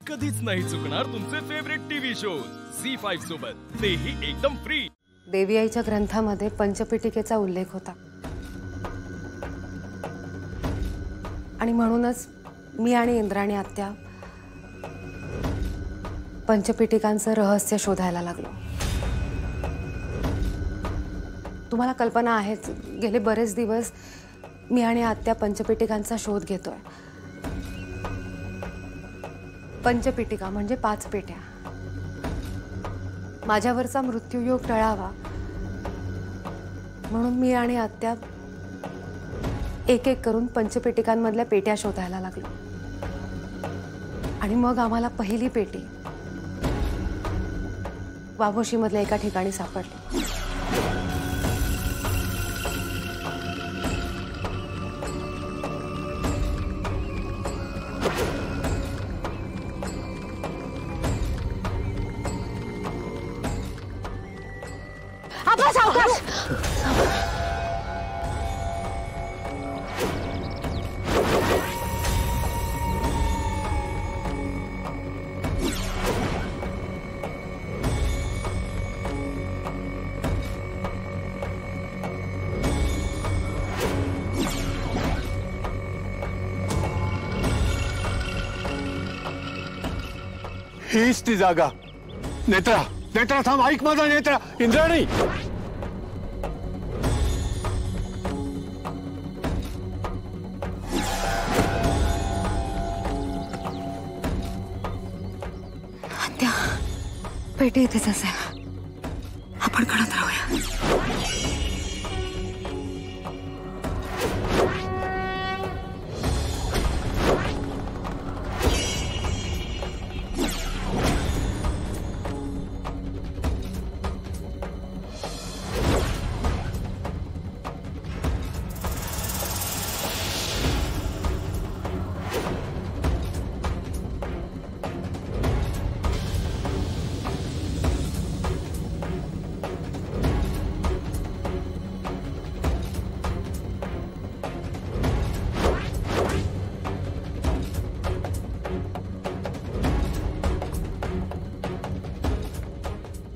कधीच नाही चुकणार तुमचे फेवरेट टीव्ही शोज झी5 सोबत, तेही एकदम फ्री। देवी आईच्या ग्रंथामध्ये पंचपीठिकेचा उल्लेख होता आणि म्हणूनच मी आणि इंद्राणी आत्या पंचपीठिकांचं रहस्य शोधायला लागलो। तुम्हाला कल्पना आहेच, गेले बरेच दिवस मी आणि आत्या पंचपीठिकांचा शोध घेतोय। पंचपीठिका म्हणजे 5 पेट्या। माझ्यावरचा मृत्यूयोग टळावा म्हणून मी आणि आत्या एक एक करून पंचपीठिकांमधल्या पेट्या शोधायला लागलो आणि मग आम्हाला पहिली पेटी वाघोशीमधल्या एका ठिकाणी सापडली। आपला सावकाश हीच ती जागा। नेत्रा, नेत्रा थांब, ऐक माझा नेत्रा। इंद्राणी, आत्या पेटी इथेच असेल, आपण काढत राहूया।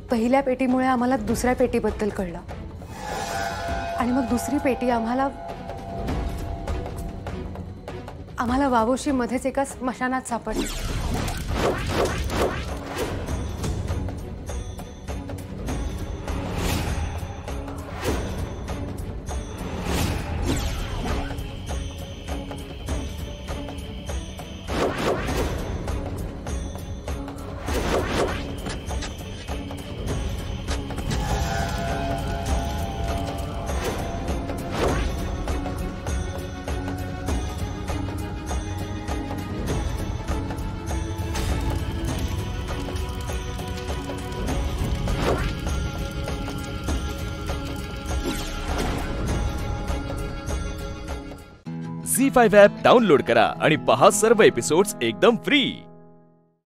पहिल्या पेटीमुळे आम्हाला दुसऱ्या पेटीबद्दल कळलं आणि मग दुसरी पेटी आम्हाला वावोशीमध्येच एका स्मशानात सापडली। झी5 ॲप डाउनलोड करा आणि पहा सर्व एपिसोड्स एकदम फ्री।